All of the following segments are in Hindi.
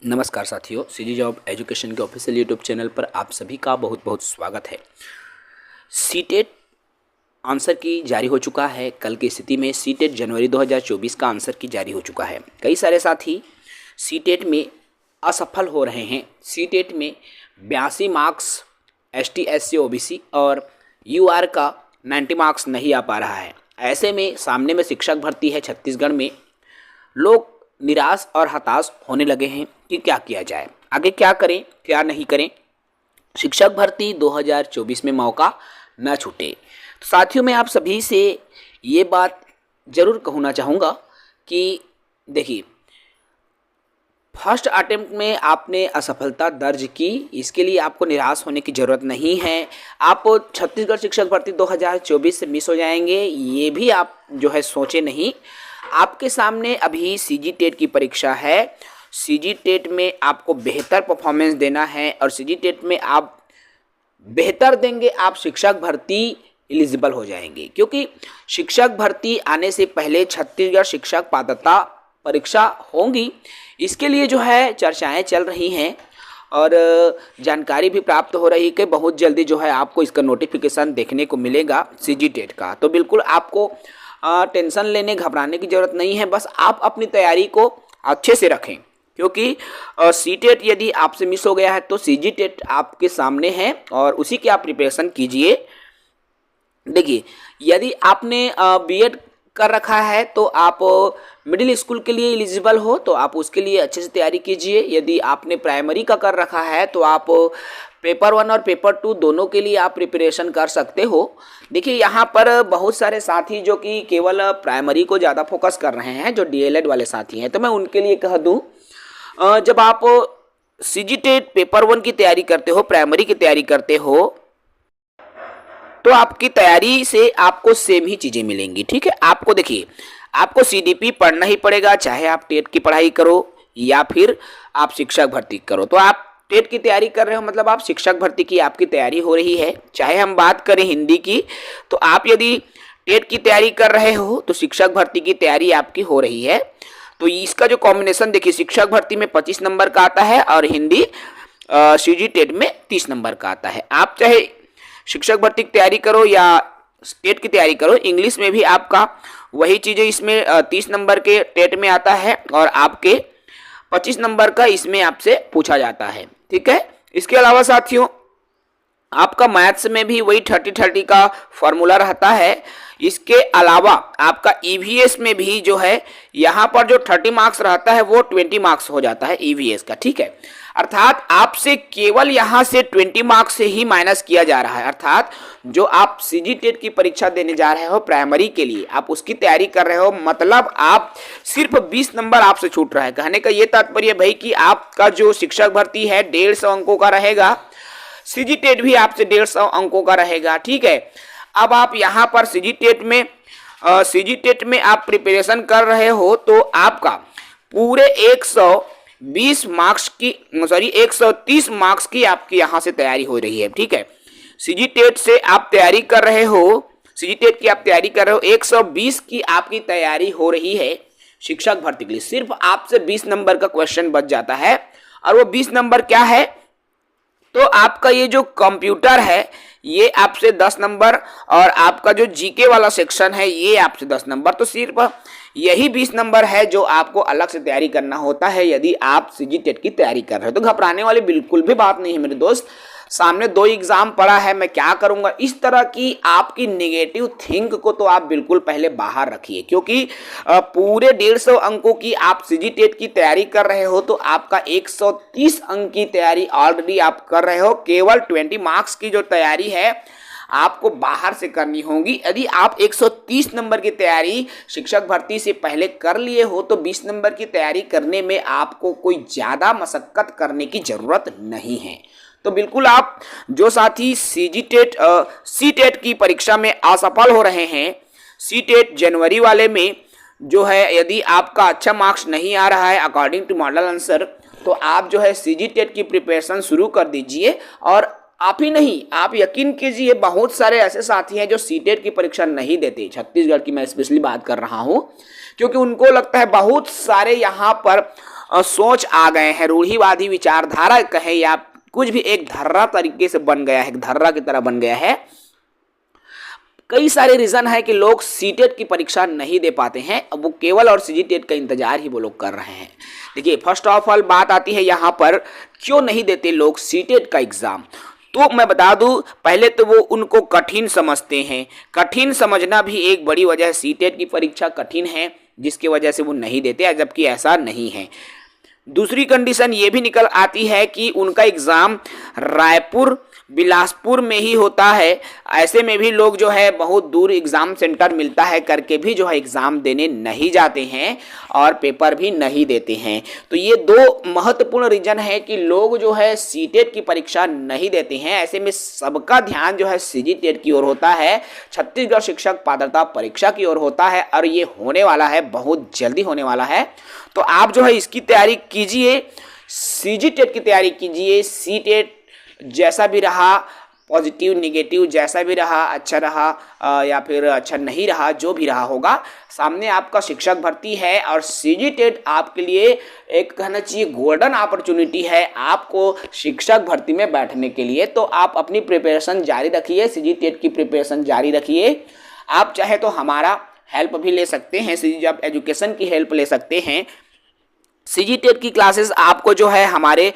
नमस्कार साथियों, सीजी जॉब एजुकेशन के ऑफिशियल यूट्यूब चैनल पर आप सभी का बहुत बहुत स्वागत है। सीटेट आंसर की जारी हो चुका है। कल की स्थिति में सीटेट जनवरी 2024 का आंसर की जारी हो चुका है। कई सारे साथी सीटेट में असफल हो रहे हैं। सीटेट में 82 मार्क्स एसटी एससी ओबीसी और यूआर का 90 मार्क्स नहीं आ पा रहा है। ऐसे में सामने में शिक्षक भर्ती है छत्तीसगढ़ में। लोग निराश और हताश होने लगे हैं कि क्या किया जाए, आगे क्या करें क्या नहीं करें। शिक्षक भर्ती 2024 में मौका न छूटे। तो साथियों, मैं आप सभी से ये बात ज़रूर कहना चाहूँगा कि देखिए, फर्स्ट अटेम्प्ट में आपने असफलता दर्ज की, इसके लिए आपको निराश होने की ज़रूरत नहीं है। आप छत्तीसगढ़ शिक्षक भर्ती 2024 से मिस हो जाएंगे, ये भी आप जो है सोचे नहीं। आपके सामने अभी सीजी टेट की परीक्षा है। सीजी टेट में आपको बेहतर परफॉर्मेंस देना है और सीजी टेट में आप बेहतर देंगे, आप शिक्षक भर्ती एलिजिबल हो जाएंगे। क्योंकि शिक्षक भर्ती आने से पहले छत्तीसगढ़ शिक्षक पात्रता परीक्षा होंगी, इसके लिए जो है चर्चाएं चल रही हैं और जानकारी भी प्राप्त हो रही कि बहुत जल्दी जो है आपको इसका नोटिफिकेशन देखने को मिलेगा सीजी टेट का। तो बिल्कुल आपको टेंशन लेने घबराने की ज़रूरत नहीं है। बस आप अपनी तैयारी को अच्छे से रखें, क्योंकि सी टेट यदि आपसे मिस हो गया है तो सीजी टेट आपके सामने है और उसी की आप प्रिपरेशन कीजिए। देखिए, यदि आपने बीएड कर रखा है तो आप मिडिल स्कूल के लिए एलिजिबल हो, तो आप उसके लिए अच्छे से तैयारी कीजिए। यदि आपने प्राइमरी का कर रखा है तो आप पेपर 1 और पेपर 2 दोनों के लिए आप प्रिपरेशन कर सकते हो। देखिए, यहाँ पर बहुत सारे साथी जो कि केवल प्राइमरी को ज़्यादा फोकस कर रहे हैं, जो डीएलएड वाले साथी हैं, तो मैं उनके लिए कह दूँ, जब आप सीजी टेट पेपर 1 की तैयारी करते हो, प्राइमरी की तैयारी करते हो, तो आपकी तैयारी से आपको सेम ही चीज़ें मिलेंगी। ठीक है, आपको देखिए, आपको सीडीपी पढ़ना ही पड़ेगा, चाहे आप टेट की पढ़ाई करो या फिर आप शिक्षक भर्ती करो। तो आप टेट की तैयारी कर रहे हो मतलब आप शिक्षक भर्ती की आपकी तैयारी हो रही है। चाहे हम बात करें हिंदी की, तो आप यदि टेट की तैयारी कर रहे हो तो शिक्षक भर्ती की तैयारी आपकी हो रही है। तो इसका जो कॉम्बिनेशन देखिए, शिक्षक भर्ती में 25 नंबर का आता है और हिंदी सीजी टेट में 30 नंबर का आता है। आप चाहे शिक्षक भर्ती की तैयारी करो या टेट की तैयारी करो, इंग्लिश में भी आपका वही चीज़ें इसमें 30 नंबर के टेट में आता है और आपके 25 नंबर का इसमें आपसे पूछा जाता है। ठीक है, इसके अलावा साथियों, आपका मैथ्स में भी वही 30-30 का फॉर्मूला रहता है। इसके अलावा आपका ईवीएस में भी जो है यहाँ पर जो 30 मार्क्स रहता है वो 20 मार्क्स हो जाता है ईवीएस का। ठीक है, अर्थात आपसे केवल यहाँ से 20 मार्क्स से ही माइनस किया जा रहा है। अर्थात जो आप सीजी टेट की परीक्षा देने जा रहे हो प्राइमरी के लिए, आप उसकी तैयारी कर रहे हो, मतलब आप सिर्फ 20 नंबर आपसे छूट रहा है। कहने का ये तात्पर्य भाई कि आपका जो शिक्षक भर्ती है 150 अंकों का रहेगा, सीजी टेट भी आपसे 150 अंकों का रहेगा। ठीक है, अब आप यहाँ पर सीजी टेट में आप प्रिपरेशन कर रहे हो तो आपका पूरे 130 मार्क्स की आपकी यहाँ से तैयारी हो रही है। ठीक है, सीजी टेट से आप तैयारी कर रहे हो, सीजी टेट की आप तैयारी कर रहे हो, 120 की आपकी तैयारी हो रही है शिक्षक भर्ती के लिए। सिर्फ आपसे 20 नंबर का क्वेश्चन बच जाता है और वो 20 नंबर क्या है, तो आपका ये जो कंप्यूटर है ये आपसे 10 नंबर और आपका जो जीके वाला सेक्शन है ये आपसे 10 नंबर। तो सिर्फ यही 20 नंबर है जो आपको अलग से तैयारी करना होता है यदि आप सीजी टेट की तैयारी कर रहे हो। तो घबराने वाली बिल्कुल भी बात नहीं है मेरे दोस्त। सामने 2 एग्जाम पड़ा है, मैं क्या करूंगा, इस तरह की आपकी नेगेटिव थिंक को तो आप बिल्कुल पहले बाहर रखिए। क्योंकि पूरे 150 अंकों की आप सीजी टेट की तैयारी कर रहे हो तो आपका 130 अंक की तैयारी ऑलरेडी आप कर रहे हो। केवल 20 मार्क्स की जो तैयारी है आपको बाहर से करनी होगी। यदि आप 130 नंबर की तैयारी शिक्षक भर्ती से पहले कर लिए हो तो 20 नंबर की तैयारी करने में आपको कोई ज़्यादा मशक्कत करने की ज़रूरत नहीं है। तो बिल्कुल आप जो साथी सी टेट की परीक्षा में असफल हो रहे हैं, सी टेट जनवरी वाले में जो है, यदि आपका अच्छा मार्क्स नहीं आ रहा है अकॉर्डिंग टू मॉडल आंसर, तो आप जो है सीजी टेट की प्रिपरेशन शुरू कर दीजिए। और आप ही नहीं, आप यकीन कीजिए बहुत सारे ऐसे साथी हैं जो सी टेट की परीक्षा नहीं देते, छत्तीसगढ़ की मैं स्पेशली बात कर रहा हूँ, क्योंकि उनको लगता है बहुत सारे यहाँ पर सोच आ गए हैं, रूढ़िवादी विचारधारा कहे या कुछ भी एक धर्रा तरीके से बन गया है, एक धर्रा की तरह बन गया है। कई सारे रीजन है कि लोग सीटेट की परीक्षा नहीं दे पाते हैं, अब वो केवल और सीजीटेट का इंतजार ही वो लोग कर रहे हैं। देखिए, फर्स्ट ऑफ ऑल बात आती है यहाँ पर क्यों नहीं देते लोग सीटेट का एग्जाम। तो मैं बता दूं, पहले तो वो उनको कठिन समझते हैं, कठिन समझना भी एक बड़ी वजह है। सीटेट की परीक्षा कठिन है जिसकी वजह से वो नहीं देते, जबकि ऐसा नहीं है। दूसरी कंडीशन ये भी निकल आती है कि उनका एग्ज़ाम रायपुर बिलासपुर में ही होता है, ऐसे में भी लोग जो है बहुत दूर एग्ज़ाम सेंटर मिलता है करके भी जो है एग्ज़ाम देने नहीं जाते हैं और पेपर भी नहीं देते हैं। तो ये दो महत्वपूर्ण रीजन है कि लोग जो है सीटेट की परीक्षा नहीं देते हैं। ऐसे में सबका ध्यान जो है सीजीटेट की ओर होता है, छत्तीसगढ़ शिक्षक पात्रता परीक्षा की ओर होता है, और ये होने वाला है, बहुत जल्दी होने वाला है। तो आप जो है इसकी तैयारी कीजिए, सीजीटेट की तैयारी कीजिए। सीटेट जैसा भी रहा, पॉजिटिव नेगेटिव जैसा भी रहा, अच्छा रहा या फिर अच्छा नहीं रहा, जो भी रहा होगा, सामने आपका शिक्षक भर्ती है। और सीजीटेट आपके लिए एक कहना चाहिए गोल्डन अपॉर्चुनिटी है आपको शिक्षक भर्ती में बैठने के लिए। तो आप अपनी प्रिपरेशन जारी रखिए, सीजीटेट की प्रिपरेशन जारी रखिए। आप चाहे तो हमारा हेल्प भी ले सकते हैं, सीजी जॉब एजुकेशन की हेल्प ले सकते हैं। सीजीटेट की क्लासेस आपको जो है हमारे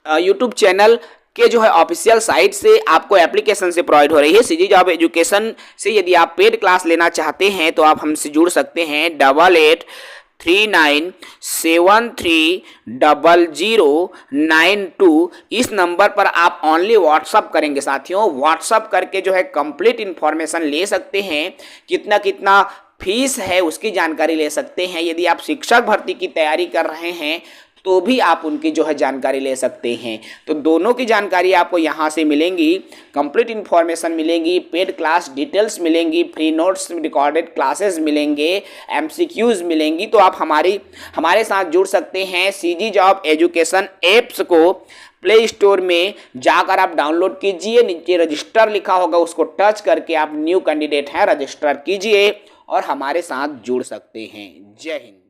यूट्यूब चैनल के जो है ऑफिशियल साइट से आपको एप्लीकेशन से प्रोवाइड हो रही है। सीजी जॉब एजुकेशन से यदि आप पेड क्लास लेना चाहते हैं तो आप हमसे जुड़ सकते हैं 8839730092। इस नंबर पर आप ओनली व्हाट्सअप करेंगे साथियों, व्हाट्सअप करके जो है कंप्लीट इन्फॉर्मेशन ले सकते हैं, कितना कितना फीस है उसकी जानकारी ले सकते हैं। यदि आप शिक्षक भर्ती की तैयारी कर रहे हैं तो भी आप उनकी जो है जानकारी ले सकते हैं। तो दोनों की जानकारी आपको यहाँ से मिलेंगी, कंप्लीट इन्फॉर्मेशन मिलेगी, पेड क्लास डिटेल्स मिलेंगी, फ्री नोट्स, रिकॉर्डेड क्लासेस मिलेंगे, एमसीक्यूज मिलेंगी। तो आप हमारे साथ जुड़ सकते हैं। सीजी जॉब एजुकेशन ऐप्स को प्ले स्टोर में जाकर आप डाउनलोड कीजिए, नीचे रजिस्टर लिखा होगा उसको टच करके आप न्यू कैंडिडेट हैं रजिस्टर कीजिए और हमारे साथ जुड़ सकते हैं। जय हिंद।